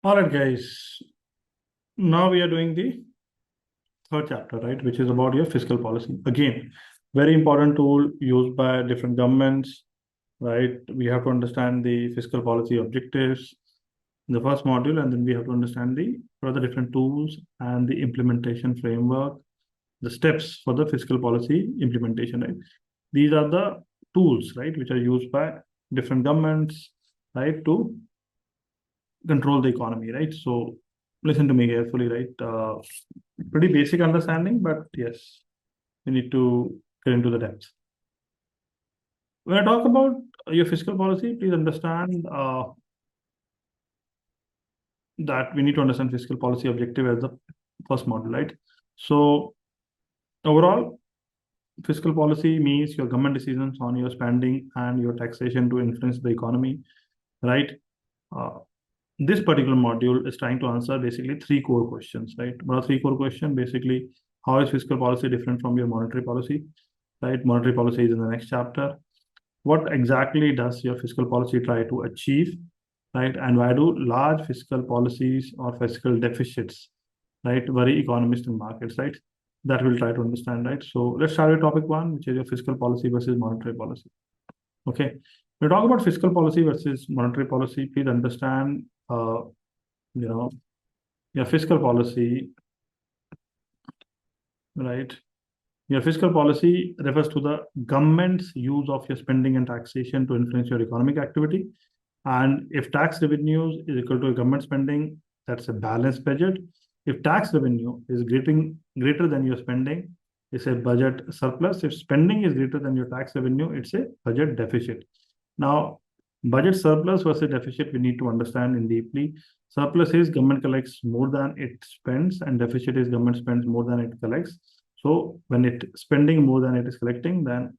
All right, guys. Now we are doing the third chapter, right, which is about your fiscal policy. Again, very important tool used by different governments, right? We have to understand the fiscal policy objectives in the first module, and then we have to understand the further different tools and the implementation framework, the steps for the fiscal policy implementation, right? These are the tools, right, which are used by different governments, right, to control the economy, right? So listen to me carefully, right? Pretty basic understanding, but yes, we need to get into the depth. When I talk about your fiscal policy, please understand that we need to understand fiscal policy objective as the first model, right? So overall, fiscal policy means your government decisions on your spending and your taxation to influence the economy, right? This particular module is trying to answer basically three core questions, right? What are three core questions? Basically, how is fiscal policy different from your monetary policy, right? Monetary policy is in the next chapter. What exactly does your fiscal policy try to achieve, right? And why do large fiscal policies or fiscal deficits, right, worry economists and markets, right? That we'll try to understand, right? So let's start with topic one, which is your fiscal policy versus monetary policy. Okay. When we talk about fiscal policy versus monetary policy, please understand, your fiscal policy, right? Your fiscal policy refers to the government's use of your spending and taxation to influence your economic activity. And if tax revenues is equal to government spending, that's a balanced budget. If tax revenue is greater than your spending, it's a budget surplus. If spending is greater than your tax revenue, it's a budget deficit. Now, budget surplus versus deficit, we need to understand in deeply. Surplus is government collects more than it spends, and deficit is government spends more than it collects. So when it spending more than it is collecting, then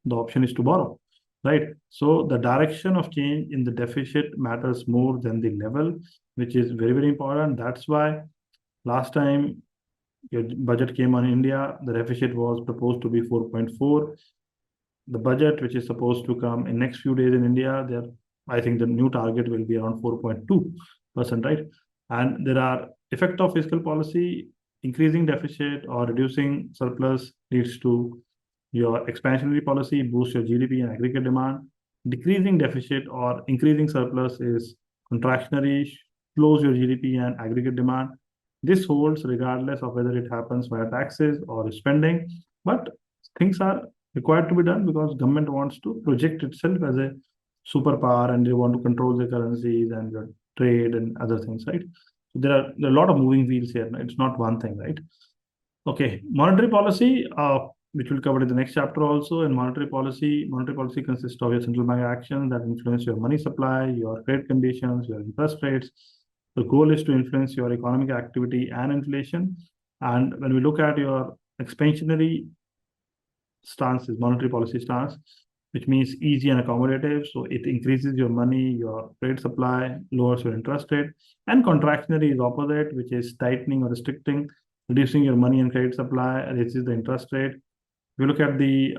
the option is to borrow, right? So the direction of change in the deficit matters more than the level, which is very, very important. That's why last time your budget came on India, the deficit was proposed to be 4.4. The budget, which is supposed to come in next few days in India, there, I think the new target will be around 4.2%, right? And there are effect of fiscal policy. Increasing deficit or reducing surplus leads to your expansionary policy, boosts your GDP and aggregate demand. Decreasing deficit or increasing surplus is contractionary, slows your GDP and aggregate demand. This holds regardless of whether it happens via taxes or spending, but things are required to be done because government wants to project itself as a superpower and they want to control the currencies and your trade and other things, right? So there are a lot of moving wheels here. It's not one thing, right? Okay, monetary policy, which we'll cover in the next chapter also. In monetary policy consists of your central bank action that influence your money supply, your credit conditions, your interest rates. The goal is to influence your economic activity and inflation. And when we look at your expansionary stances, monetary policy stance, which means easy and accommodative. So it increases your money, your credit supply, lowers your interest rate. And contractionary is opposite, which is tightening or restricting, reducing your money and credit supply, raises the interest rate. If you look at the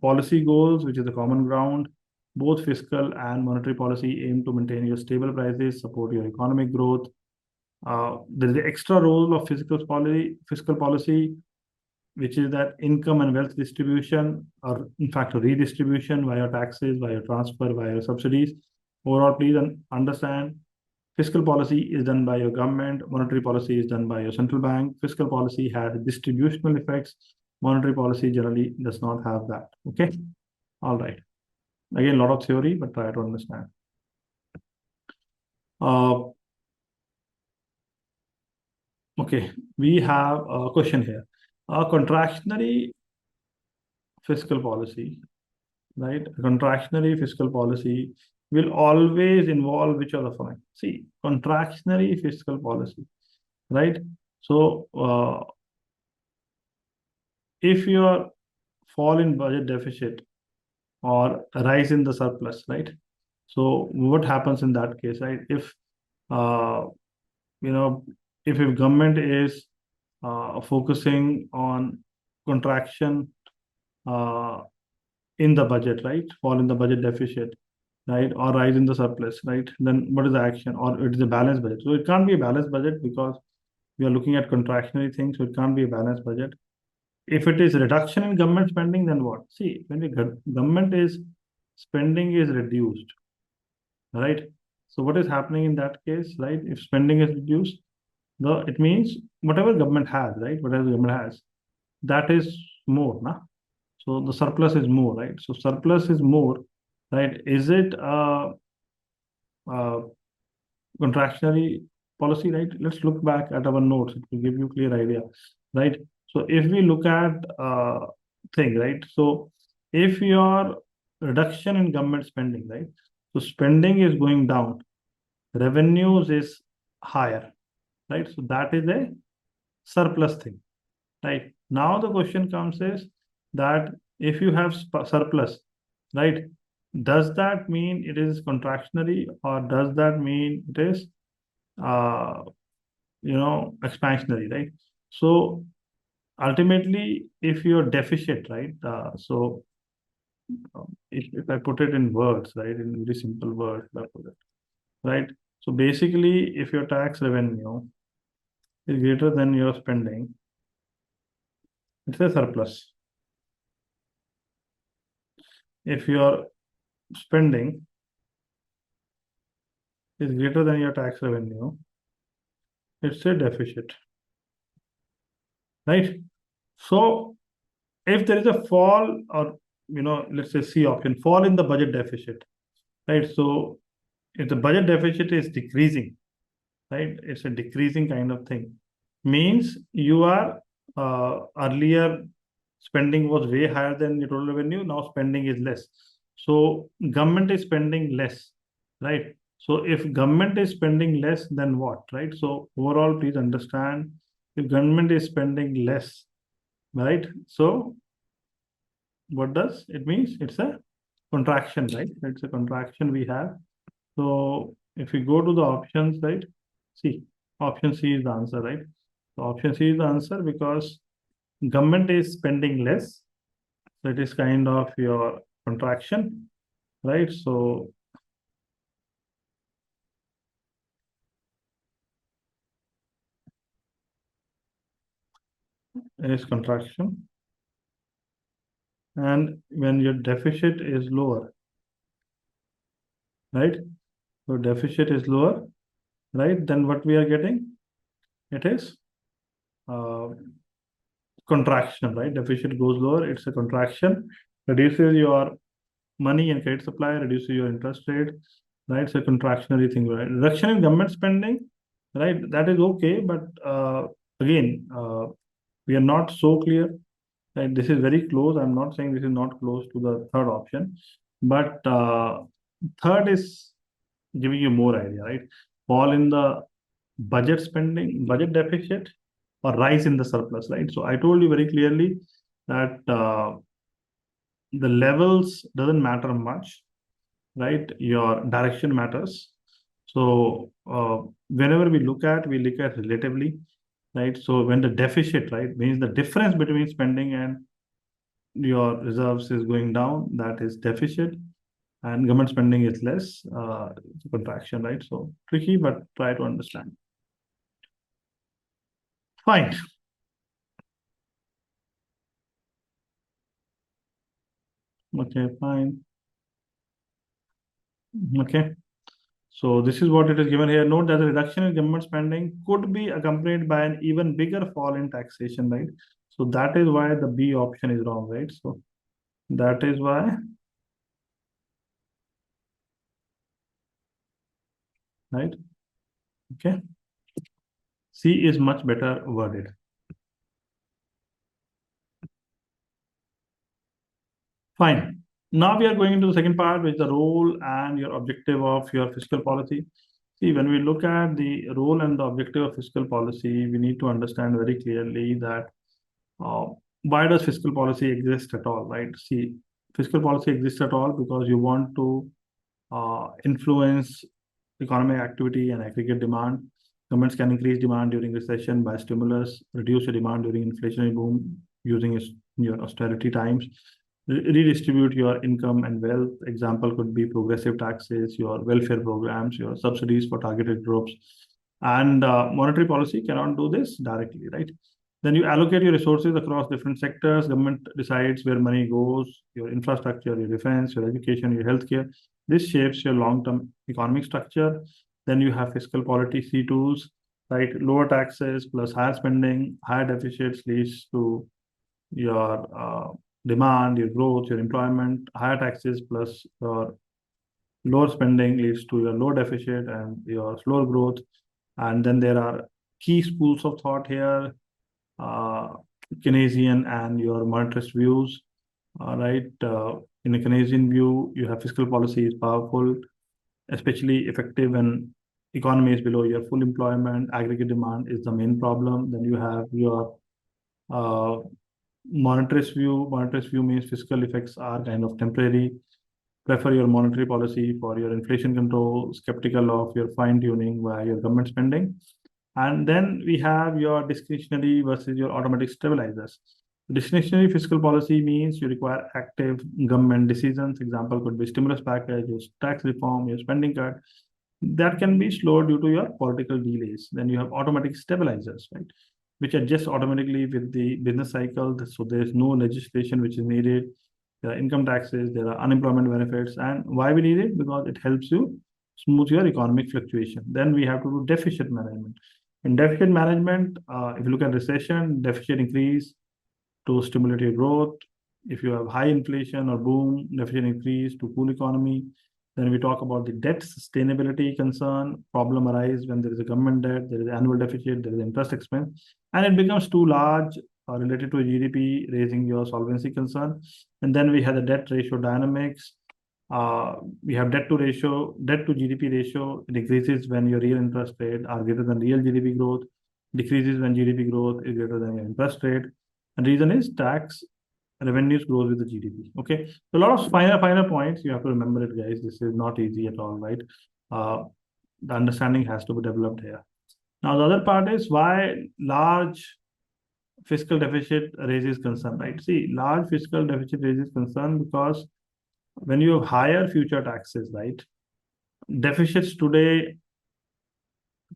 policy goals, which is the common ground, both fiscal and monetary policy aim to maintain your stable prices, support your economic growth. There is the extra role of fiscal policy, which is that income and wealth distribution, or in fact, redistribution via taxes, via transfer, via subsidies. Overall, please understand, fiscal policy is done by your government, monetary policy is done by your central bank. Fiscal policy has distributional effects. Monetary policy generally does not have that. Okay. All right. Again, a lot of theory, but try to understand. Okay, we have a question here. A contractionary fiscal policy, right? A contractionary fiscal policy will always involve which are the following. See, contractionary fiscal policy, right? So, if you fall in budget deficit or rise in the surplus, right? So, what happens in that case, right? If if government is focusing on contraction in the budget, right? Fall in the budget deficit. right? Or rise in the surplus, right? Then what is the action? Or it is a balanced budget. So it can't be a balanced budget because we are looking at contractionary things, so it can't be a balanced budget. If it is reduction in government spending, then what? See, when the government is spending is reduced, right? So what is happening in that case, right? If spending is reduced, it means whatever government has, right? Whatever the government has, that is more, na? So the surplus is more, right? So surplus is more, right? Is it uh, contractionary policy, right? Let's look back at our notes. It will give you clear idea, right? So if we look at thing, right? So if your reduction in government spending, right? So spending is going down, revenues is higher, right? So that is a surplus thing, right? Now the question comes is that if you have surplus, right? Does that mean it is contractionary or does that mean it is uh, expansionary, right? So ultimately, if your deficit, right? If I put it in words, right, in very simple words, if I put it, right? So basically, if your tax revenue is greater than your spending, it's a surplus. If your spending is greater than your tax revenue, it's a deficit, right? So if there is a fall or let's say C option, fall in the budget deficit, right? So if the budget deficit is decreasing, right? It's a decreasing kind of thing. Means you are earlier spending was way higher than your total revenue. Now spending is less. So government is spending less, right? So if government is spending less, then what, right? So overall, please understand if government is spending less, right? So what does it means? It's a contraction, right? It's a contraction we have. So if we go to the options, right? See, option C is the answer, right? So option C is the answer because government is spending less. So it is kind of your contraction, right? So it is contraction. And when your deficit is lower, right? So deficit is lower, right? Then what we are getting? It is uh, contraction, right? Deficit goes lower, it's a contraction, reduces your money and credit supply, reduces your interest rate, right? It's a contractionary thing, right? Reduction in government spending, right? That is okay, but again, we are not so clear, right? This is very close. I'm not saying this is not close to the third option, but third is giving you more idea, right? Fall in the budget spending, budget deficit, or rise in the surplus, right? So I told you very clearly that the levels doesn't matter much, right? Your direction matters. So whenever we look at relatively, right? So when the deficit, right, means the difference between spending and your reserves is going down, that is deficit, and government spending is less, it's a contraction, right? So tricky, but try to understand. Fine. Okay, fine. Okay. So this is what it is given here. Note that the reduction in government spending could be accompanied by an even bigger fall in taxation, right? So that is why the B option is wrong, right? So that is why, right? Okay. C is much better worded. Fine. Now we are going into the second part, which is the role and your objective of your fiscal policy. See, when we look at the role and the objective of fiscal policy, we need to understand very clearly that uh, why does fiscal policy exist at all, right? See, fiscal policy exists at all because you want to influence economic activity and aggregate demand. Governments can increase demand during recession by stimulus, reduce the demand during inflationary boom using your austerity times. redistribute your income and wealth. Example could be progressive taxes, your welfare programs, your subsidies for targeted groups. And monetary policy cannot do this directly, right? Then you allocate your resources across different sectors. Government decides where money goes, your infrastructure, your defense, your education, your healthcare. This shapes your long-term economic structure. Then you have fiscal policy tools, right? Lower taxes plus higher spending, higher deficits leads to your demand, your growth, your employment. Higher taxes plus your lower spending leads to your low deficit and your slower growth. And then there are key schools of thought here, uh, Keynesian and your monetarist views. Right. In a Keynesian view, you have fiscal policy is powerful, especially effective when economy is below your full employment. Aggregate demand is the main problem. Then you have your uh, monetarist view. Monetarist view means fiscal effects are kind of temporary. Prefer your monetary policy for your inflation control. Skeptical of your fine tuning via your government spending. And then we have your discretionary versus your automatic stabilizers. Discretionary fiscal policy means you require active government decisions. Example could be stimulus package, your tax reform, your spending cut. That can be slow due to your political delays. Then you have automatic stabilizers, right, which adjust automatically with the business cycle. So there's no legislation which is needed. There are income taxes, there are unemployment benefits. And why we need it? Because it helps you smooth your economic fluctuation. Then we have to do deficit management. In deficit management, if you look at recession, deficit increase to stimulate your growth. If you have high inflation or boom, deficit increase to cool economy. Then we talk about the debt sustainability concern. Problem arise when there is a government debt, there is annual deficit, there is interest expense, and it becomes too large related to GDP, raising your solvency concern. And then we have the debt ratio dynamics. We have debt to GDP ratio. It decreases when your real interest rate are greater than real GDP growth, decreases when GDP growth is greater than your interest rate. And reason is tax revenues grows with the GDP. Okay, so a lot of finer points. You have to remember it, guys. This is not easy at all, right? The understanding has to be developed here. Now, the other part is why large fiscal deficit raises concern, right? See, large fiscal deficit raises concern because when you have higher future taxes, right? Deficits today,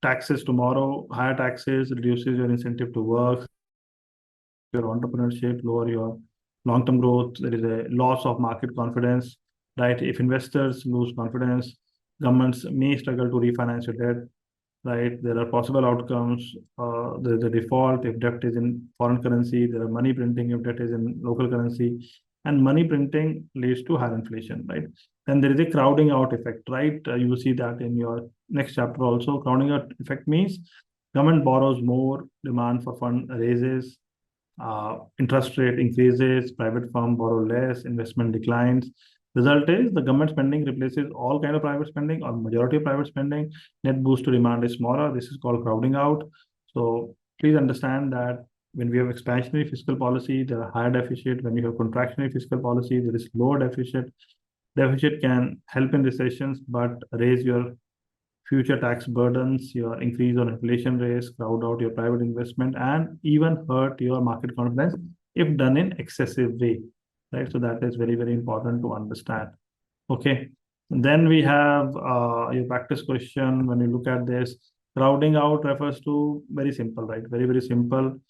taxes tomorrow, higher taxes reduces your incentive to work, your entrepreneurship, lower your long-term growth. There is a loss of market confidence, right? If investors lose confidence, governments may struggle to refinance your debt, right? There are possible outcomes. There's a default if debt is in foreign currency. There are money printing if debt is in local currency, and money printing leads to higher inflation, right? Then there is a crowding out effect, right? You will see that in your next chapter also. Crowding out effect means government borrows more, demand for fund raises, interest rate increases, private firm borrow less, investment declines. Result is the government spending replaces all kind of private spending or majority of private spending. Net boost to demand is smaller. This is called crowding out. So please understand that when we have expansionary fiscal policy, there are higher deficit. When you have contractionary fiscal policy, there is lower deficit. Deficit can help in recessions, but raise your future tax burdens, your increase on inflation rates, crowd out your private investment, and even hurt your market confidence if done in excessive way, right? So that is very, very important to understand. Okay. Then we have your practice question. When you look at this, crowding out refers to very simple, right? Very, very simple.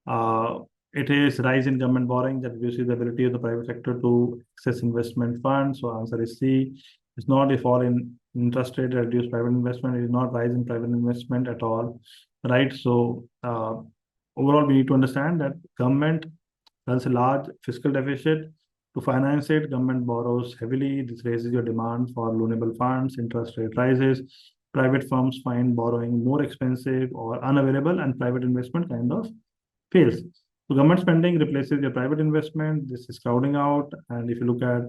Uh, it is rise in government borrowing that reduces the ability of the private sector to access investment funds. So answer is C. It's not a fall in interest rate that reduce private investment. It is not rise in private investment at all, right? So overall, we need to understand that government has a large fiscal deficit. To finance it, government borrows heavily. This raises your demand for loanable funds, interest rate rises. Private firms find borrowing more expensive or unavailable, and private investment kind of fails. So government spending replaces your private investment. This is crowding out. And if you look at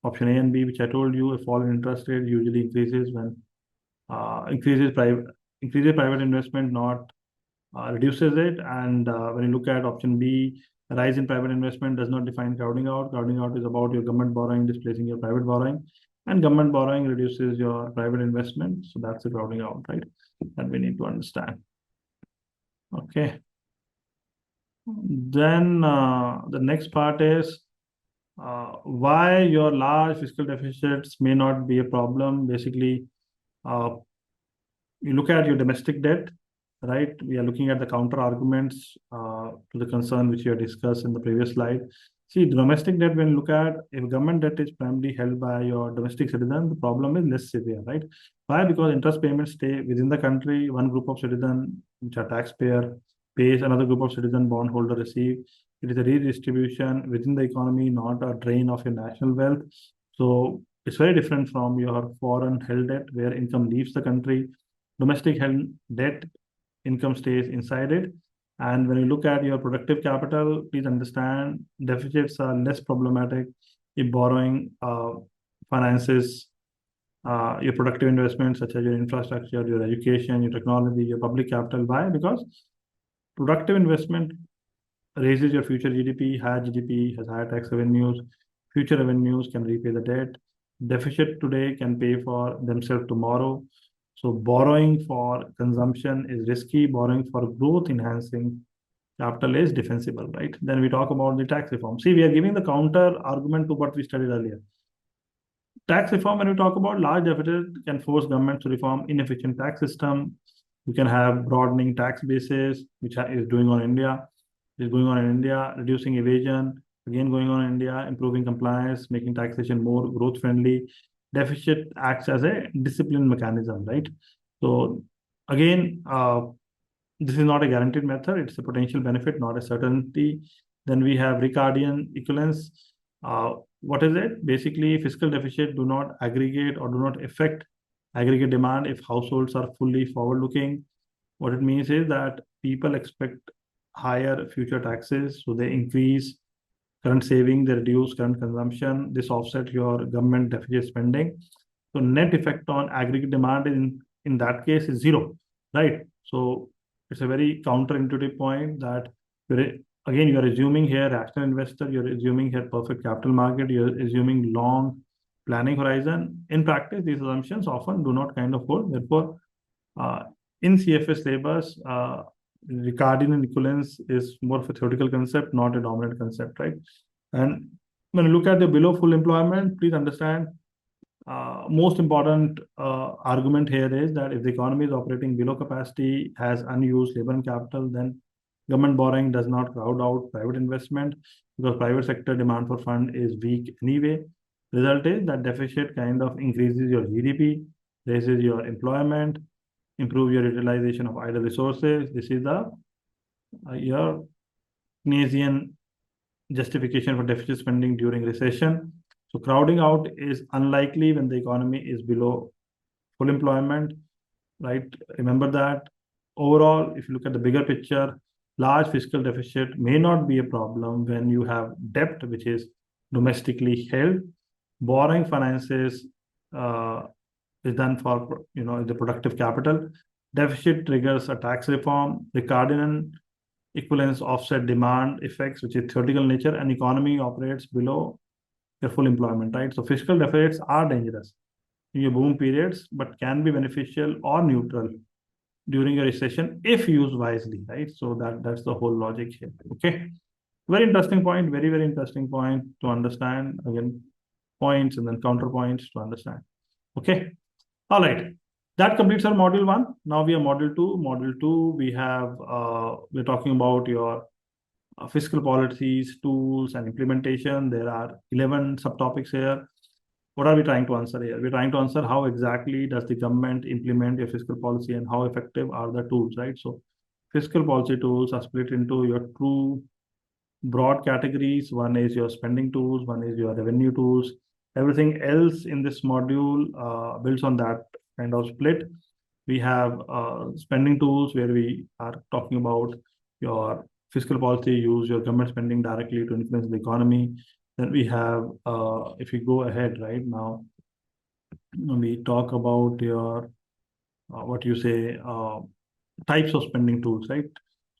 option A and B, which I told you, a fall in interest rate usually increases when increases private investment, not reduces it. And when you look at option B, a rise in private investment does not define crowding out. Crowding out is about your government borrowing displacing your private borrowing, and government borrowing reduces your private investment. So that's the crowding out, right? That we need to understand. Okay. Then the next part is Why your large fiscal deficits may not be a problem. Basically, uh, you look at your domestic debt, right? We are looking at the counter arguments to the concern which you have discussed in the previous slide. See, domestic debt, when you look at, if government debt is primarily held by your domestic citizen, the problem is less severe, right? Why? Because interest payments stay within the country. One group of citizen, which are taxpayer, pays, another group of citizen bondholder receive. It is a redistribution within the economy, not a drain of your national wealth. So it's very different from your foreign held debt, where income leaves the country. Domestic held debt, income stays inside it. And when you look at your productive capital, please understand deficits are less problematic if borrowing finances your productive investments such as your infrastructure, your education, your technology, your public capital. Why? Because productive investment raises your future GDP. Higher GDP has higher tax revenues. Future revenues can repay the debt. Deficit today can pay for themselves tomorrow. So borrowing for consumption is risky. Borrowing for growth enhancing capital is defensible, right? Then we talk about the tax reform. See, we are giving the counter argument to what we studied earlier. Tax reform, when we talk about large deficit, can force governments to reform inefficient tax system. You can have broadening tax bases, which is doing on India, is going on in India, reducing evasion, again going on in India, improving compliance, making taxation more growth friendly. Deficit acts as a discipline mechanism, right? So again, this is not a guaranteed method. It's a potential benefit, not a certainty. Then we have Ricardian equivalence. What is it? Basically, fiscal deficit do not aggregate or do not affect aggregate demand if households are fully forward-looking. What it means is that people expect higher future taxes, so they increase current saving, they reduce current consumption. This offset your government deficit spending. So net effect on aggregate demand in that case is zero, right? So it's a very counterintuitive point that you're, again, you are assuming here rational investor, you're assuming here perfect capital market, you're assuming long planning horizon. In practice, these assumptions often do not kind of hold. Therefore, uh, in CFA syllabus, Ricardian equivalence is more of a theoretical concept, not a dominant concept, right? And when you look at the below full employment, please understand most important argument here is that if the economy is operating below capacity, has unused labor and capital, then government borrowing does not crowd out private investment because private sector demand for fund is weak anyway. Result is that deficit kind of increases your GDP, raises your employment, improve your utilization of idle resources. This is the your Keynesian justification for deficit spending during recession. So crowding out is unlikely when the economy is below full employment, right? Remember that. Overall, if you look at the bigger picture, large fiscal deficit may not be a problem when you have debt which is domestically held. Borrowing finances uh, is done for the productive capital. Deficit triggers a tax reform. Ricardian equivalence offset demand effects, which is theoretical nature, and economy operates below their full employment, right? So fiscal deficits are dangerous in your boom periods, but can be beneficial or neutral during a recession if used wisely, right? So that's the whole logic here. Okay. Very interesting point, very, very interesting point to understand. Again, points and then counterpoints to understand. Okay. All right. That completes our module one. Now we are module two. Module two, we're talking about your fiscal policies, tools, and implementation. There are 11 subtopics here. What are we trying to answer here? We're trying to answer how exactly does the government implement your fiscal policy and how effective are the tools, right? So fiscal policy tools are split into your two broad categories. One is your spending tools, one is your revenue tools. Everything else in this module builds on that kind of split. We have spending tools where we are talking about your fiscal policy, use your government spending directly to influence the economy. Then we have, if you go ahead right now, we talk about your, what you say, types of spending tools, right?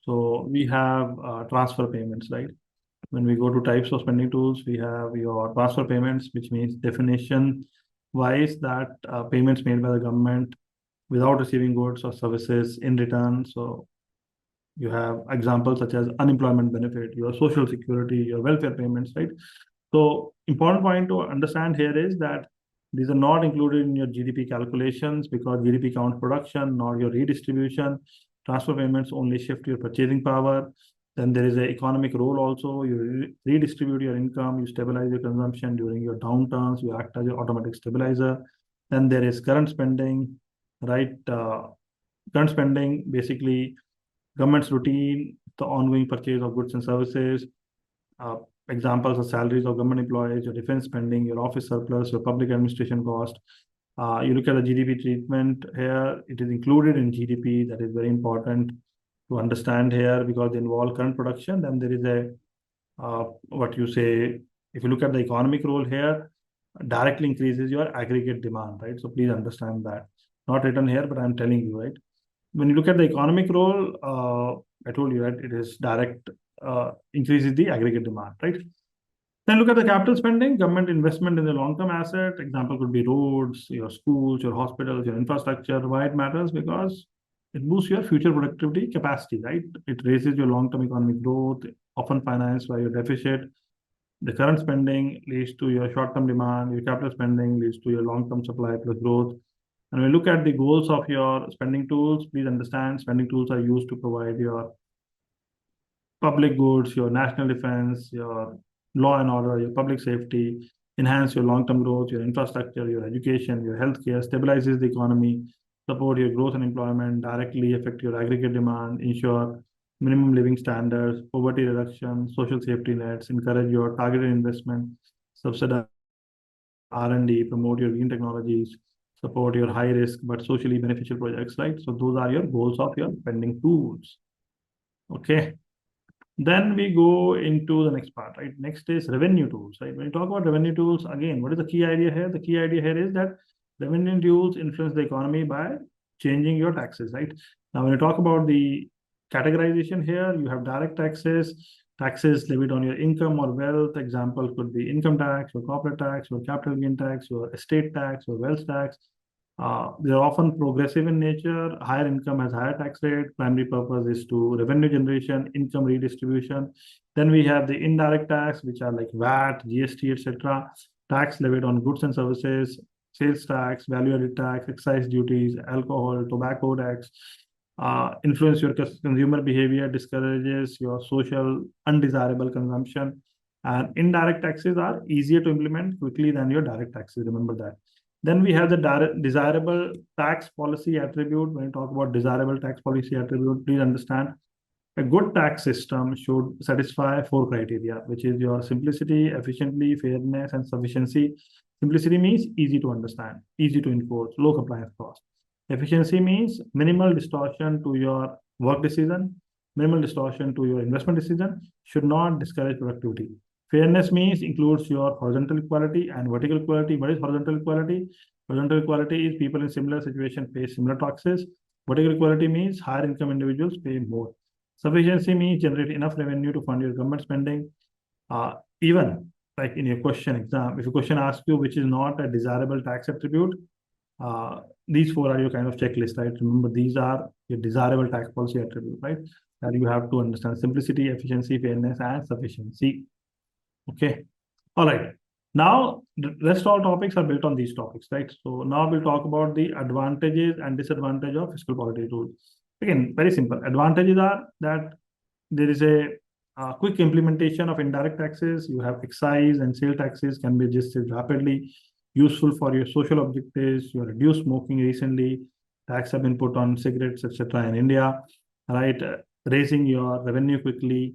So we have transfer payments, right? When we go to types of spending tools, we have your transfer payments, which means definition wise that payments made by the government without receiving goods or services in return. So you have examples such as unemployment benefit, your social security, your welfare payments, right? So important point to understand here is that these are not included in your GDP calculations because GDP counts production, not your redistribution. Transfer payments only shift your purchasing power. Then there is an economic role also. You redistribute your income, you stabilize your consumption during your downturns, you act as your automatic stabilizer. Then there is current spending, right? Current spending, basically government's routine, the ongoing purchase of goods and services, uh, examples are salaries of government employees, your defense spending, your office surplus, your public administration cost. You look at the GDP treatment here, it is included in GDP. That is very important to understand here because they involve current production. Then there is a, what you say, if you look at the economic role here, directly increases your aggregate demand, right? So please understand that. Not written here, but I'm telling you, right? When you look at the economic role, I told you, right, it is direct increases the aggregate demand, right? Then look at the capital spending, government investment in the long-term asset. Example could be roads, your schools, your hospitals, your infrastructure. Why it matters? Because it boosts your future productivity capacity, right? It raises your long-term economic growth, often financed by your deficit. The current spending leads to your short-term demand. Your capital spending leads to your long-term supply plus growth. And when we look at the goals of your spending tools, please understand spending tools are used to provide your public goods, your national defense, your law and order, your public safety, enhance your long-term growth, your infrastructure, your education, your healthcare, stabilizes the economy, support your growth and employment, directly affect your aggregate demand, ensure minimum living standards, poverty reduction, social safety nets, encourage your targeted investment, subsidize R&D, promote your green technologies, support your high risk but socially beneficial projects, right? So those are your goals of your spending tools. Okay. Then we go into the next part, right? Next is revenue tools, right? When you talk about revenue tools, again, what is the key idea here? The key idea here is that revenue tools influence the economy by changing your taxes, right? Now, when you talk about the categorization here, you have direct taxes, taxes levied on your income or wealth. Example could be income tax, or corporate tax, or capital gain tax, or estate tax, or wealth tax. They are often progressive in nature. Higher income has higher tax rate. Primary purpose is to revenue generation, income redistribution. Then we have the indirect tax, which are like VAT, GST, etc. Tax levied on goods and services, sales tax, value-added tax, excise duties, alcohol, tobacco tax. Influence your consumer behavior, discourages your social undesirable consumption. And indirect taxes are easier to implement quickly than your direct taxes. Remember that. Then we have the desirable tax policy attribute. When you talk about desirable tax policy attribute, please understand a good tax system should satisfy four criteria, which is your simplicity, efficiency, fairness, and sufficiency. Simplicity means easy to understand, easy to enforce, low compliance cost. Efficiency means minimal distortion to your work decision, minimal distortion to your investment decision, should not discourage productivity. Fairness means includes your horizontal equality and vertical equality. What is horizontal equality? Horizontal equality is people in similar situation pay similar taxes. Vertical equality means higher income individuals pay more. Sufficiency means generate enough revenue to fund your government spending. Even like in your question exam, if a question asks you which is not a desirable tax attribute, these four are your kind of checklist, right? Remember, these are your desirable tax policy attribute, right? That you have to understand simplicity, efficiency, fairness, and sufficiency. Okay. All right. Now, the rest all topics are built on these topics, right? So now we'll talk about the advantages and disadvantages of fiscal policy tools. Again, very simple. Advantages are that there is a quick implementation of indirect taxes. You have excise and sale taxes can be adjusted rapidly, useful for your social objectives. You reduced smoking recently. Tax have been put on cigarettes, etc. in India, right? Raising your revenue quickly,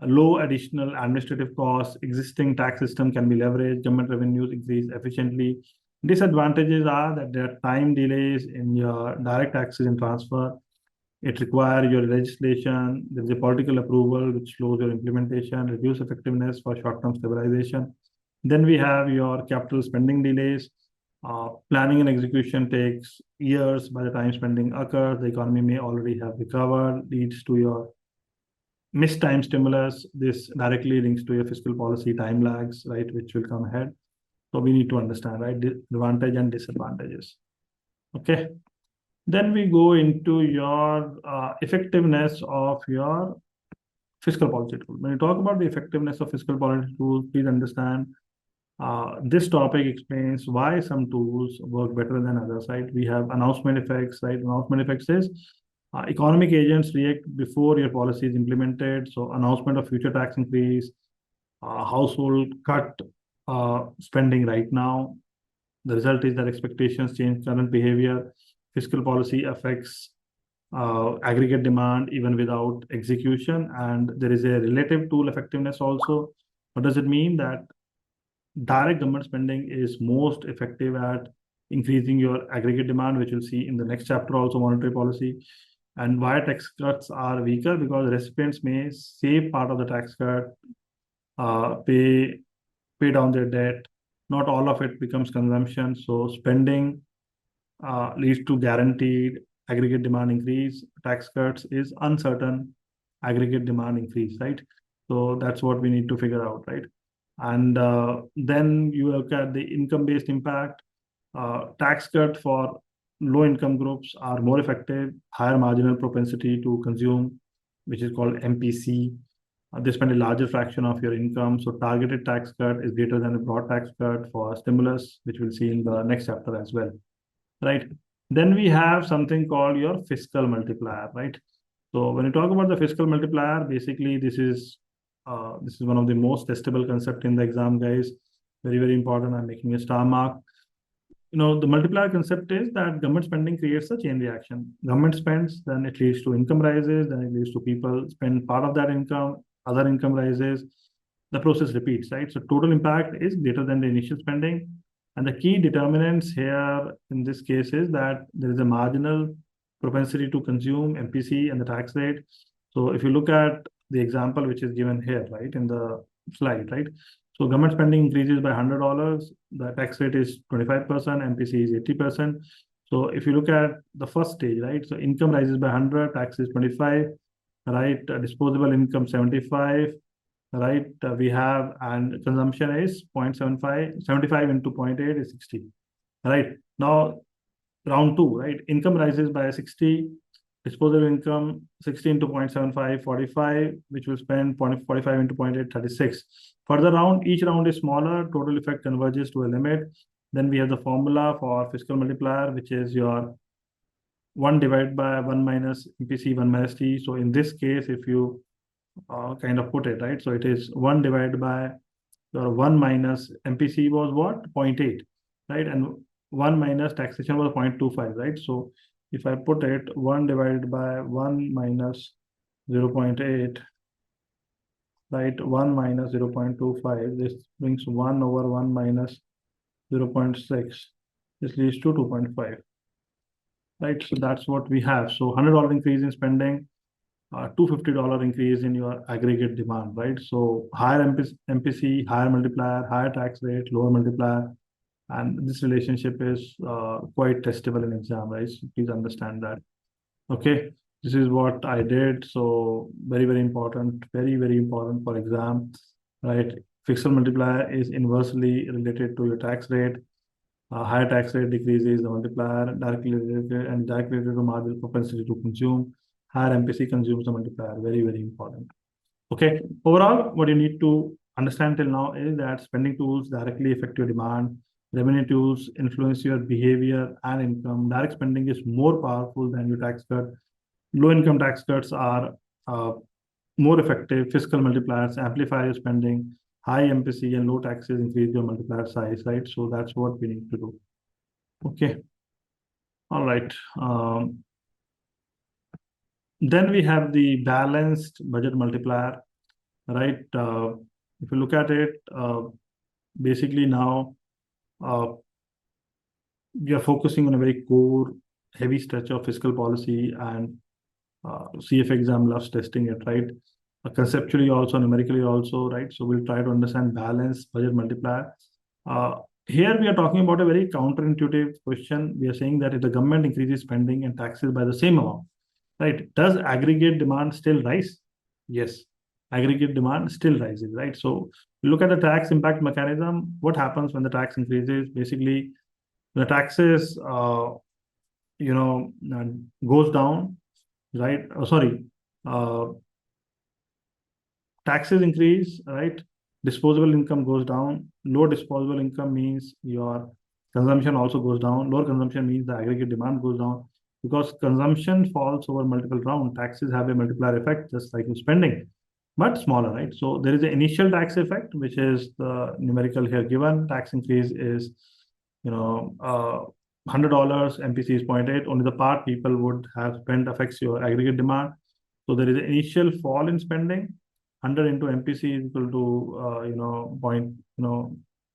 low additional administrative costs, existing tax system can be leveraged, government revenues increase efficiently. Disadvantages are that there are time delays in your direct taxes and transfer. It requires your legislation. There is a political approval which slows your implementation, reduce effectiveness for short-term stabilization. Then we have your capital spending delays. Planning and execution takes years. By the time spending occurs, the economy may already have recovered, leads to your missed time stimulus. This directly links to your fiscal policy time lags, right, which will come ahead. So we need to understand, right, the advantage and disadvantages. Okay. Then we go into your effectiveness of your fiscal policy tool. When you talk about the effectiveness of fiscal policy tools, please understand this topic explains why some tools work better than others, right? We have announcement effects, right? Announcement effects is economic agents react before your policy is implemented. So announcement of future tax increase, household cut spending right now. The result is that expectations change current behavior. Fiscal policy affects aggregate demand even without execution. And there is a relative tool effectiveness also. What does it mean? That direct government spending is most effective at increasing your aggregate demand, which we'll see in the next chapter also, monetary policy. And why tax cuts are weaker? Because recipients may save part of the tax cut, pay down their debt. Not all of it becomes consumption. So spending leads to guaranteed aggregate demand increase. Tax cuts is uncertain aggregate demand increase, right? So that's what we need to figure out, right? And then you look at the income-based impact. Tax cut for low-income groups are more effective, higher marginal propensity to consume, which is called MPC. They spend a larger fraction of your income. So targeted tax cut is greater than a broad tax cut for stimulus, which we'll see in the next chapter as well, right? Then we have something called your fiscal multiplier, right? So when you talk about the fiscal multiplier, basically this is one of the most testable concept in the exam, guys. Very, very important. I'm making a star mark. The multiplier concept is that government spending creates a chain reaction. Government spends, then it leads to income rises, then it leads to people spend part of that income, other income rises. The process repeats, right? So total impact is greater than the initial spending. And the key determinants here in this case is that there is a marginal propensity to consume, MPC, and the tax rate. So if you look at the example which is given here, right, in the slide, right? So government spending increases by $100, the tax rate is 25%, MPC is 80%. So if you look at the first stage, right, so income rises by 100, tax is 25, right? Disposable income 75, right? We have, and consumption is 0.75, 75 into 0.8 is 60, right? Now, round two, right? Income rises by 60, disposable income 60 into 0.75, 45, which will spend 45 into 0.8, 36. Further round, each round is smaller, total effect converges to a limit. Then we have the formula for fiscal multiplier, which is your 1 divided by 1 minus MPC, 1 minus T. So in this case, if you kind of put it, right? So it is 1 divided by your 1 minus MPC was what? 0.8, right? And 1 minus taxation was 0.25, right? So if I put it 1 divided by 1 minus 0.8, right? 1 minus 0.25, this brings 1 over 1 minus 0.6. This leads to 2.5, right? So that's what we have. So $100 increase in spending, $250 increase in your aggregate demand, right? So higher MPC, higher multiplier, higher tax rate, lower multiplier. And this relationship is quite testable in exam, right? So please understand that. Okay, this is what I did. So very, very important, very, very important for exam, right? Fiscal multiplier is inversely related to your tax rate. Higher tax rate decreases the multiplier, directly related and directly related to marginal propensity to consume. Higher MPC consumes the multiplier. Very, very important. Okay, overall, what you need to understand till now is that spending tools directly affect your demand. Revenue tools influence your behavior and income. Direct spending is more powerful than your tax cut. Low income tax cuts are more effective. Fiscal multipliers amplify your spending. High MPC and low taxes increase your multiplier size, right? So that's what we need to do. Okay. All right. Then we have the balanced budget multiplier, right? If you look at it, basically now we are focusing on a very core, heavy stretch of fiscal policy, and CFA exam loves testing it, right? Conceptually also, numerically also, right? So we'll try to understand balanced budget multiplier. Here we are talking about a very counterintuitive question. We are saying that if the government increases spending and taxes by the same amount, right, does aggregate demand still rise? Yes, aggregate demand still rises, right? So look at the tax impact mechanism. What happens when the tax increases? Basically, the taxes, goes down, right? taxes increase, right? Disposable income goes down. Low disposable income means your consumption also goes down. Lower consumption means the aggregate demand goes down. Because consumption falls over multiple rounds, taxes have a multiplier effect, just like in spending, but smaller, right? So there is an initial tax effect, which is the numerical here given. Tax increase is, $100, MPC is 0.8. Only the part people would have spent affects your aggregate demand. So there is an initial fall in spending. 100 into MPC is equal to, point,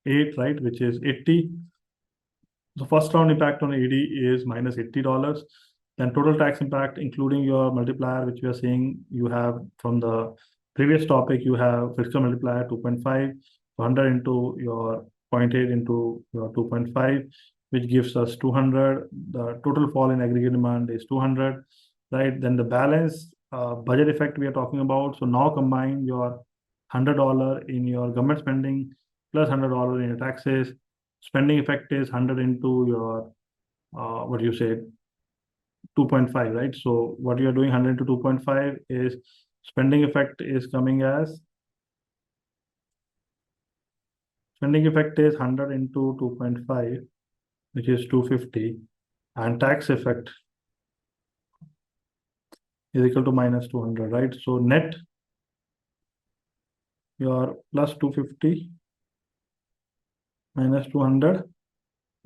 8, right, which is 80. The first round impact on AD is minus $80. Then total tax impact, including your multiplier, which we are saying you have from the previous topic, you have fiscal multiplier 2.5, 100 into your 0.8 into your 2.5, which gives us 200. The total fall in aggregate demand is 200, right? Then the balance budget effect we are talking about. So now combine your $100 in your government spending plus $100 in your taxes. Spending effect is 100 into your what do you say, 2.5, right? So what you are doing 100 into 2.5 is spending effect is coming as spending effect is 100 into 2.5, which is 250, and tax effect is equal to minus 200, right? So net your plus 250 minus 200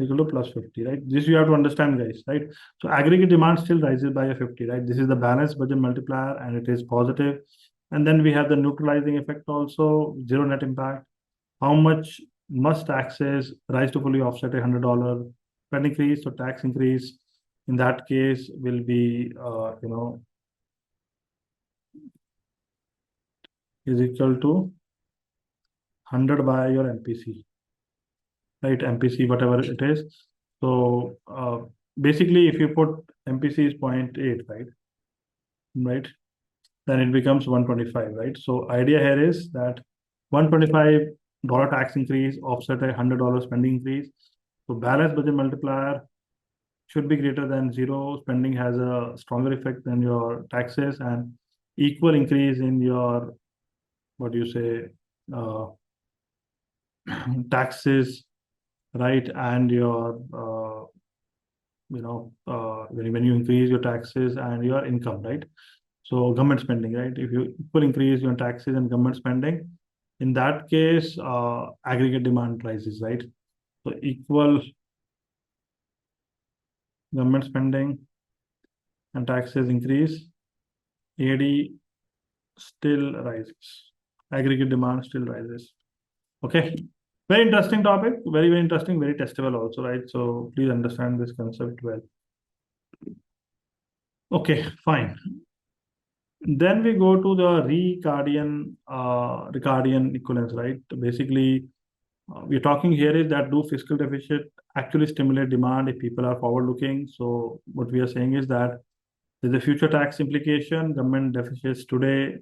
equal to plus 50, right? This you have to understand, guys, right? So aggregate demand still rises by a 50, right? This is the balanced budget multiplier and it is positive. And then we have the neutralizing effect also, zero net impact. How much must taxes rise to fully offset $100 spend increase? So tax increase in that case will be, is equal to 100 by your MPC, right? MPC, whatever it is. So basically, if you put MPC is 0.8, right, then it becomes 125, right? So idea here is that $125 tax increase offset a $100 spending increase. So balance budget multiplier should be greater than zero. Spending has a stronger effect than your taxes, and equal increase in your what do you say taxes, right? And your when you increase your taxes and your income, right? So government spending, right? If you equal increase your taxes and government spending, in that case, aggregate demand rises, right? So equal government spending and taxes increase, AD still rises. Aggregate demand still rises. Okay. Very interesting topic. Very, very interesting. Very testable also, right? So please understand this concept well. Okay, fine. Then we go to the Ricardian equivalence, right? Basically, we're talking here is that do fiscal deficit actually stimulate demand if people are forward looking? So what we are saying is that there's a future tax implication. Government deficits today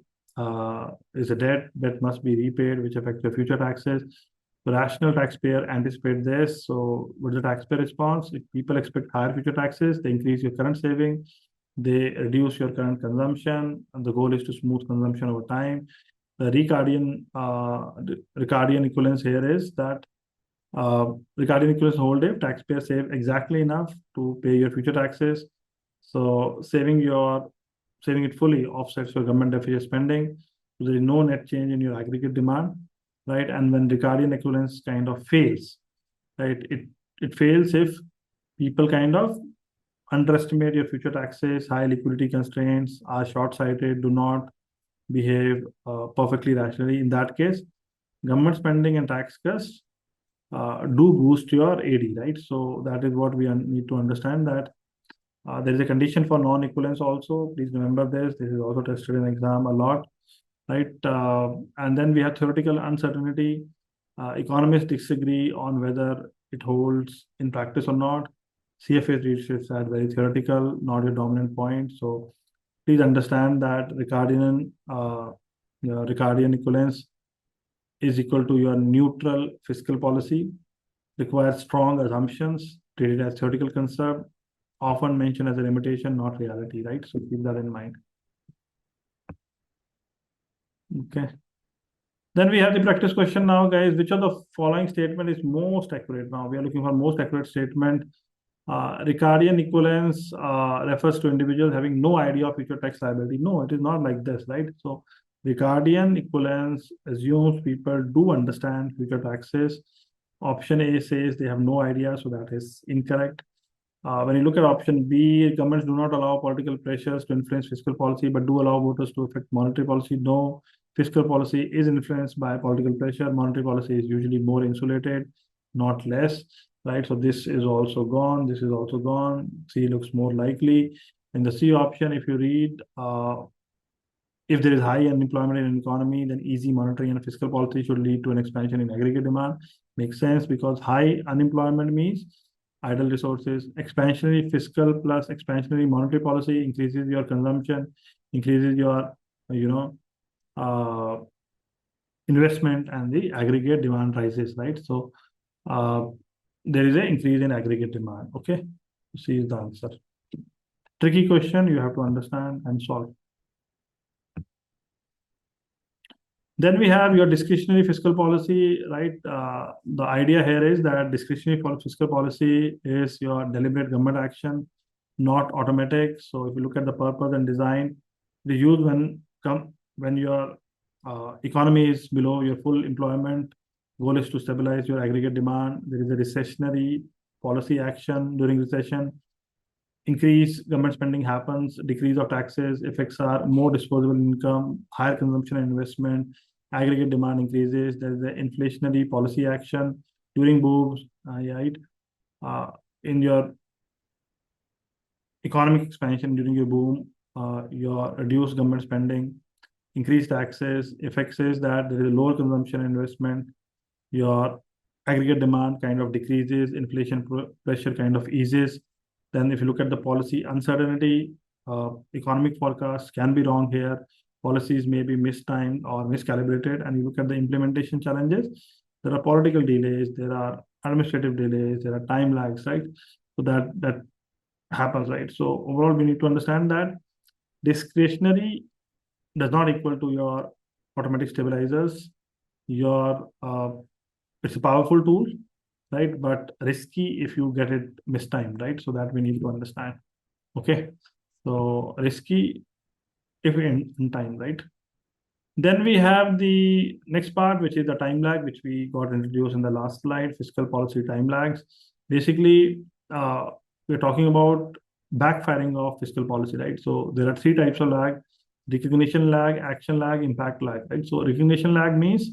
is a debt that must be repaid, which affects the future taxes. The rational taxpayer anticipate this. So what's the taxpayer response? If people expect higher future taxes, they increase your current saving, they reduce your current consumption, and the goal is to smooth consumption over time. The Ricardian equivalence here is that Ricardian equivalence hold if taxpayers save exactly enough to pay your future taxes. So saving it fully offsets your government deficit spending. So there is no net change in your aggregate demand, right? And when Ricardian equivalence kind of fails, right, it fails if people kind of underestimate your future taxes, high liquidity constraints, are short-sighted, do not behave perfectly rationally. In that case, government spending and tax cuts do boost your AD, right? So that is what we need to understand, that there is a condition for non-equivalence also. Please remember this. This is also tested in exam a lot, right? And then we have theoretical uncertainty. Economists disagree on whether it holds in practice or not. CFA treats it as very theoretical, not a dominant point. So please understand that Ricardian equivalence is equal to your neutral fiscal policy, requires strong assumptions, treated as theoretical concept, often mentioned as a limitation, not reality, right? So keep that in mind. Okay. Then we have the practice question now, guys. Which of the following statement is most accurate? Now we are looking for most accurate statement. Ricardian equivalence refers to individuals having no idea of future tax liability. No, it is not like this, right? So Ricardian equivalence assumes people do understand future taxes. Option A says they have no idea, so that is incorrect. When you look at option B, governments do not allow political pressures to influence fiscal policy, but do allow voters to affect monetary policy. No, fiscal policy is influenced by political pressure. Monetary policy is usually more insulated, not less, right? So this is also gone. This is also gone. C looks more likely. In the C option, if you read, if there is high unemployment in an economy, then easy monetary and fiscal policy should lead to an expansion in aggregate demand. Makes sense because high unemployment means idle resources. Expansionary fiscal plus expansionary monetary policy increases your consumption, increases your, uh, investment, and the aggregate demand rises, right? So there is an increase in aggregate demand. Okay, C is the answer. Tricky question, you have to understand and solve. Then we have your discretionary fiscal policy, right? The idea here is that discretionary fiscal policy is your deliberate government action, not automatic. So if you look at the purpose and design, it is used when your economy is below your full employment. Goal is to stabilize your aggregate demand. There is a recessionary policy action during recession. Increase government spending happens, decrease of taxes, effects are more disposable income, higher consumption and investment, aggregate demand increases. There is the inflationary policy action during booms, right? In your economic expansion during your boom, your reduced government spending, increased taxes, effects is that there is a lower consumption and investment, your aggregate demand kind of decreases, inflation pressure kind of eases. Then if you look at the policy uncertainty, economic forecasts can be wrong here. Policies may be mistimed or miscalibrated. And you look at the implementation challenges, there are political delays, there are administrative delays, there are time lags, right? So that happens, right? So overall, we need to understand that discretionary does not equal to your automatic stabilizers. Your it's a powerful tool, right? But risky if you get it mistimed, right? So that we need to understand. Okay, so risky if in time, right? Then we have the next part, which is the time lag, which we got introduced in the last slide, fiscal policy time lags. Basically, we're talking about backfiring of fiscal policy, right? So there are three types of lag: recognition lag, action lag, impact lag, right? So recognition lag means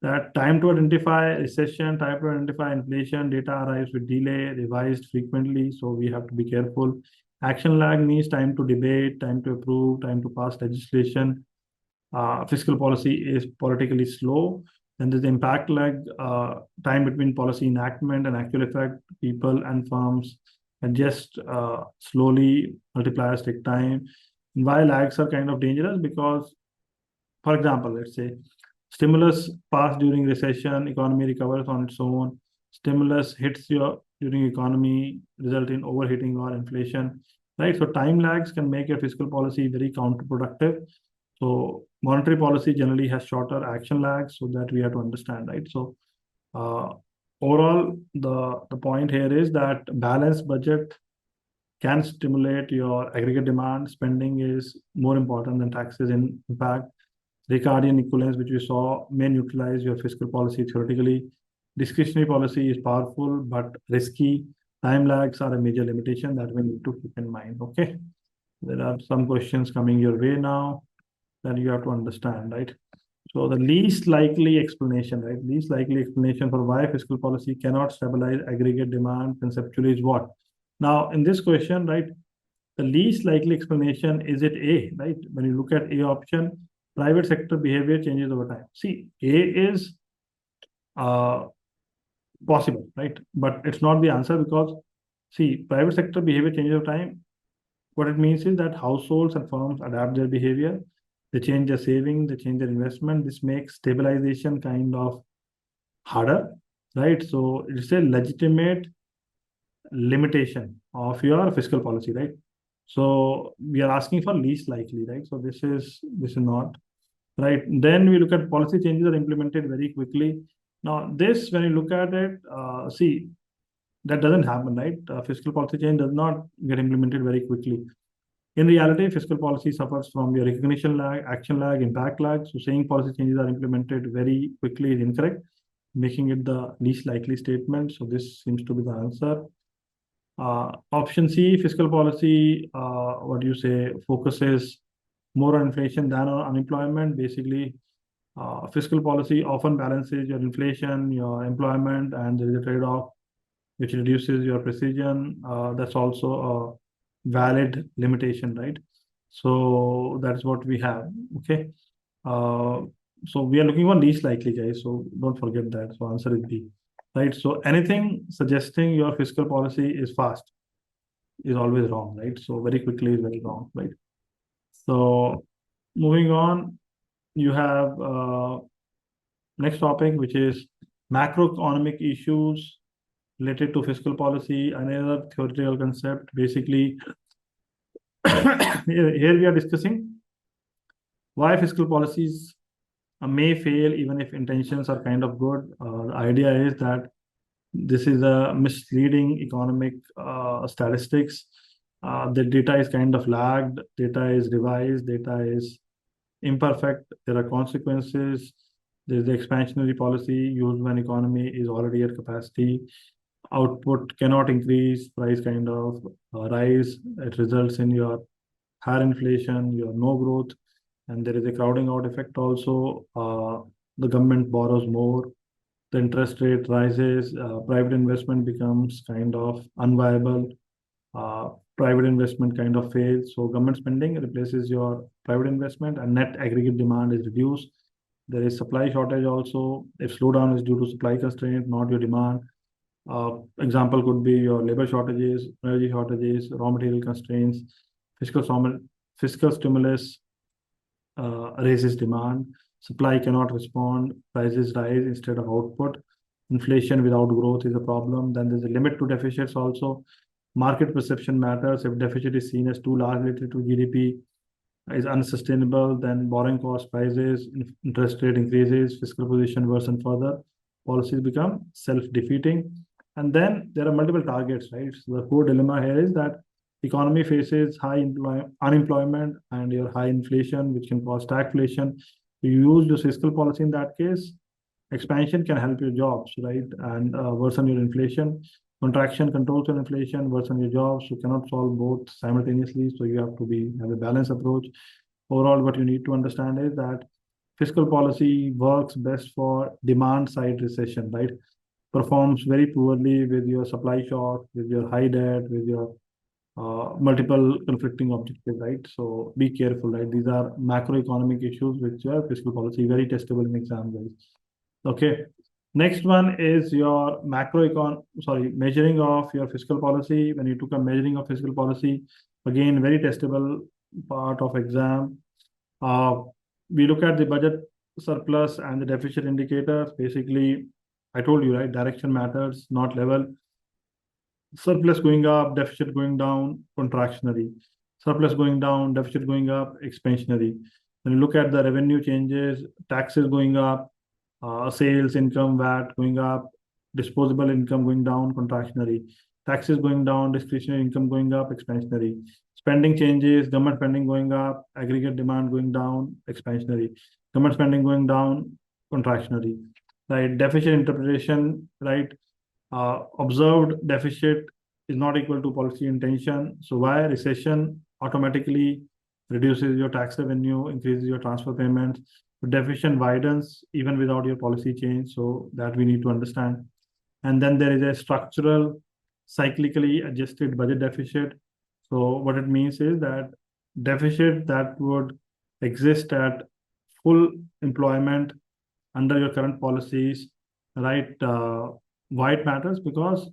that time to identify recession, time to identify inflation, data arrives with delay, revised frequently, so we have to be careful. Action lag means time to debate, time to approve, time to pass legislation. Fiscal policy is politically slow. Then there's the impact lag, time between policy enactment and actual effect. People and firms adjust slowly, multipliers take time. And why lags are kind of dangerous? Because, for example, let's say stimulus passed during recession, economy recovers on its own. Stimulus hits your during economy, result in overheating or inflation, right? So time lags can make your fiscal policy very counterproductive. So monetary policy generally has shorter action lags, so that we have to understand, right? So overall, the point here is that balanced budget can stimulate your aggregate demand. Spending is more important than taxes in impact. Ricardian equivalence, which we saw, may neutralize your fiscal policy theoretically. Discretionary policy is powerful but risky. Time lags are a major limitation that we need to keep in mind. Okay, there are some questions coming your way now that you have to understand, right? So the least likely explanation, right? Least likely explanation for why fiscal policy cannot stabilize aggregate demand conceptually is what? Now, in this question, right, the least likely explanation is it A, right? When you look at A option, private sector behavior changes over time. See, A is possible, right? But it's not the answer because, see, private sector behavior changes over time. What it means is that households and firms adapt their behavior. They change their saving, they change their investment. This makes stabilization kind of harder, right? So it's a legitimate limitation of your fiscal policy, right? So we are asking for least likely, right? So this is not. right? Then we look at policy changes are implemented very quickly. Now, this, when you look at it, see, that doesn't happen, right? Fiscal policy change does not get implemented very quickly. In reality, fiscal policy suffers from your recognition lag, action lag, impact lag. So saying policy changes are implemented very quickly is incorrect, making it the least likely statement. So this seems to be the answer. Option C, fiscal policy, what do you say, focuses more on inflation than on unemployment. Basically, fiscal policy often balances your inflation, your employment, and there is a trade-off which reduces your precision. That's also a valid limitation, right? So that's what we have. Okay. Uh, so we are looking for least likely, guys. So don't forget that. So answer is B, right? So anything suggesting your fiscal policy is fast is always wrong, right? So very quickly is very wrong, right? So moving on, you have next topic, which is macroeconomic issues related to fiscal policy, another theoretical concept. Basically, here we are discussing why fiscal policies may fail even if intentions are kind of good. The idea is that this is a misleading economic statistics. The data is kind of lagged, data is revised, data is imperfect. There are consequences. There's the expansionary policy used when economy is already at capacity. Output cannot increase, price kind of rise. It results in your higher inflation, your no growth, and there is a crowding out effect also. The government borrows more, the interest rate rises, private investment becomes kind of unviable, uh, private investment kind of fails. So government spending replaces your private investment and net aggregate demand is reduced. There is supply shortage also. If slowdown is due to supply constraint, not your demand. Example could be your labor shortages, energy shortages, raw material constraints, fiscal stimulus raises demand, supply cannot respond, prices rise instead of output. Inflation without growth is a problem. Then there's a limit to deficits also. Market perception matters. If deficit is seen as too large related to GDP, is unsustainable, then borrowing cost rises, interest rate increases, fiscal position worsen further, policies become self-defeating. And then there are multiple targets, right? So the core dilemma here is that economy faces high unemployment and your high inflation, which can cause stagflation. You use the fiscal policy in that case. Expansion can help your jobs, right? And worsen your inflation. Contraction controls your inflation, worsen your jobs. You cannot solve both simultaneously. So you have to have a balanced approach. Overall, what you need to understand is that fiscal policy works best for demand side recession, right? Performs very poorly with your supply shock, with your high debt, with your multiple conflicting objectives, right? So be careful, right? These are macroeconomic issues which are fiscal policy, very testable in exam, guys. Okay. Next one is your measuring of your fiscal policy. When you took a measuring of fiscal policy, again, very testable part of exam. Uh, we look at the budget surplus and the deficit indicators. Basically, I told you, right? Direction matters, not level. Surplus going up, deficit going down, contractionary. Surplus going down, deficit going up, expansionary. When you look at the revenue changes, taxes going up, sales income, VAT going up, disposable income going down, contractionary. Taxes going down, discretionary income going up, expansionary. Spending changes, government spending going up, aggregate demand going down, expansionary. Government spending going down, contractionary. Right? Deficit interpretation, right? Observed deficit is not equal to policy intention. So why recession automatically reduces your tax revenue, increases your transfer payments. The deficit widens even without your policy change. So that we need to understand. And then there is a structural, cyclically adjusted budget deficit. So what it means is that deficit that would exist at full employment under your current policies, right? Why it matters? Because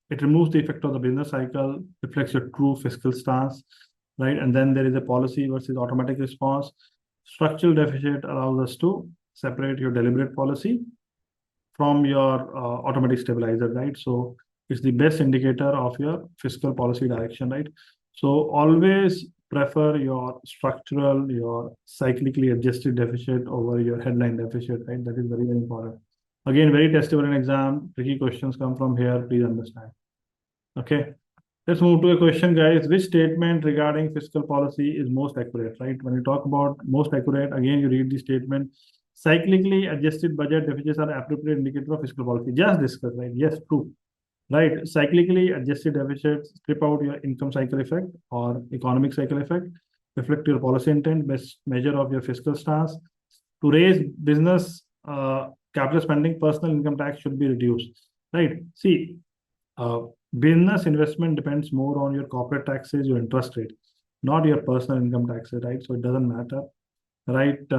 it removes the effect of the business cycle, reflects your true fiscal stance, right? And then there is a policy versus automatic response. Structural deficit allows us to separate your deliberate policy from your automatic stabilizer, right? So it's the best indicator of your fiscal policy direction, right? So always prefer your structural, your cyclically adjusted deficit over your headline deficit, right? That is very, very important. Again, very testable in exam. Tricky questions come from here. Please understand. Okay. Let's move to a question, guys. Which statement regarding fiscal policy is most accurate, right? When you talk about most accurate, again, you read the statement. Cyclically adjusted budget deficits are appropriate indicator of fiscal policy. Just discuss, right? Yes, true. Right. Cyclically adjusted deficits strip out your income cycle effect or economic cycle effect, reflect your policy intent, best measure of your fiscal stance. To raise business capital spending, personal income tax should be reduced. Right. See, uh, business investment depends more on your corporate taxes, your interest rate, not your personal income taxes, right? So it doesn't matter, right?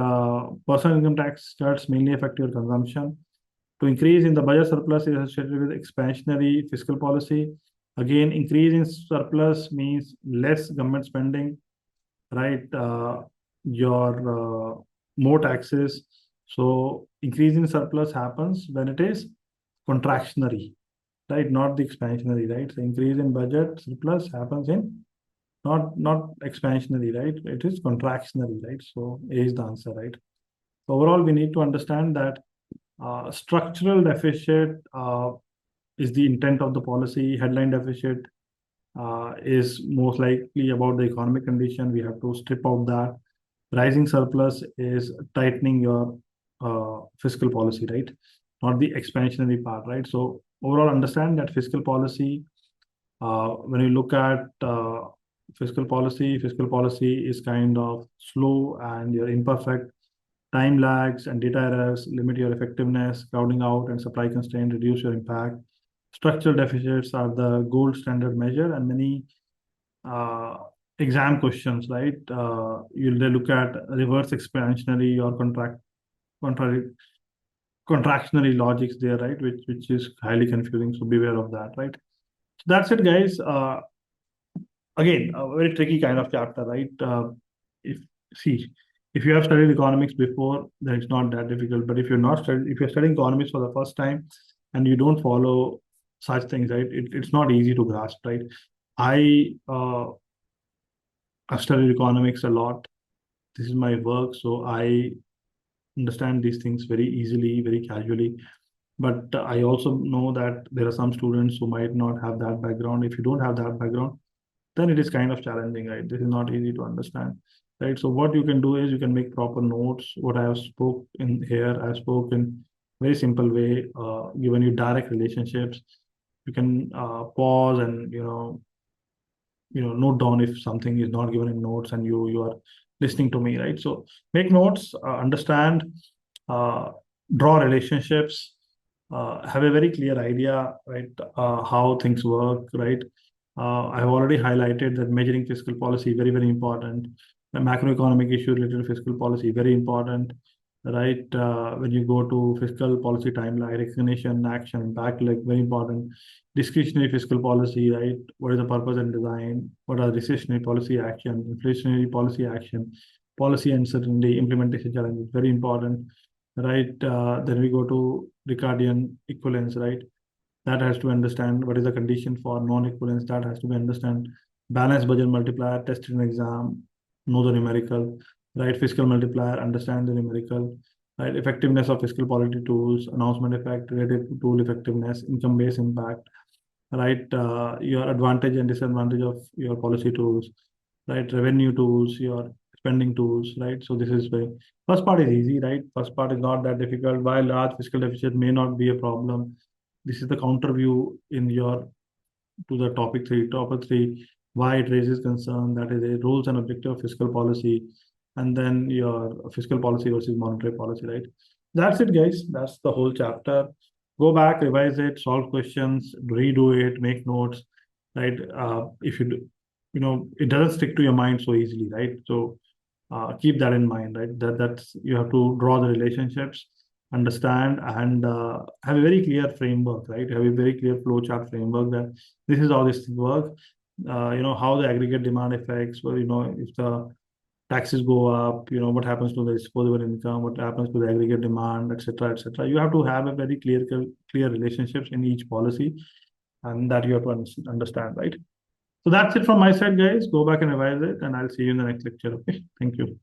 Personal income tax cuts mainly affect your consumption. To increase in the budget surplus is associated with expansionary fiscal policy. Again, increase in surplus means less government spending, right? Your more taxes. So increase in surplus happens when it is contractionary, right? Not the expansionary, right? So increase in budget surplus happens in not expansionary, right? It is contractionary, right? So A is the answer, right? Overall, we need to understand that structural deficit is the intent of the policy. Headline deficit is most likely about the economic condition. We have to strip out that. Rising surplus is tightening your fiscal policy, right? Not the expansionary part, right? So overall, understand that fiscal policy, when you look at fiscal policy is kind of slow and you're imperfect. Time lags and data errors limit your effectiveness, crowding out and supply constraint reduce your impact. Structural deficits are the gold standard measure, and many uh, exam questions, right? They look at reverse expansionary or contra contractionary logics there, right? Which is highly confusing. So beware of that, right? So that's it, guys. Again, a very tricky kind of chapter, right? If see, if you have studied economics before, then it's not that difficult. But if you're studying economics for the first time and you don't follow such things, right? It's not easy to grasp, right? I I've studied economics a lot. This is my work, so I understand these things very easily, very casually. But I also know that there are some students who might not have that background. If you don't have that background, then it is kind of challenging, right? This is not easy to understand, right? So what you can do is you can make proper notes. What I have spoke in here, I spoke in very simple way, given you direct relationships. You can pause and note down if something is not given in notes and you are listening to me, right? So make notes, understand, uh, draw relationships, have a very clear idea, right? How things work, right? I've already highlighted that measuring fiscal policy very, very important. The macroeconomic issue related to fiscal policy very important, right? When you go to fiscal policy timeline, recognition, action, backlog, very important. Discretionary fiscal policy, right? What is the purpose and design? What are recessionary policy action, inflationary policy action, policy uncertainty, implementation challenges, very important, right? Then we go to Ricardian equivalence, right? That has to understand what is the condition for non-equivalence. That has to be understand balance budget multiplier, tested in exam, know the numerical, right? Fiscal multiplier, understand the numerical, right? Effectiveness of fiscal policy tools, announcement effect, related to tool effectiveness, income-based impact, right? Your advantage and disadvantage of your policy tools, right? Revenue tools, your spending tools, right? So this is very first part is easy, right? First part is not that difficult. While large fiscal deficit may not be a problem, this is the counter view in your to the topic three. Topic three, why it raises concern. That is a rules and objective of fiscal policy, and then your fiscal policy versus monetary policy, right? That's it, guys. That's the whole chapter. Go back, revise it, solve questions, redo it, make notes, right? If you do, it doesn't stick to your mind so easily, right? So keep that in mind, right? That's you have to draw the relationships, understand, and have a very clear framework, right? Have a very clear flowchart framework that this is how this thing works. How the aggregate demand affects, well, if the taxes go up, what happens to the disposable income, what happens to the aggregate demand, etc., etc. You have to have a very clear relationships in each policy, and that you have to understand, right? So that's it from my side, guys. Go back and revise it, and I'll see you in the next lecture. Okay. Thank you.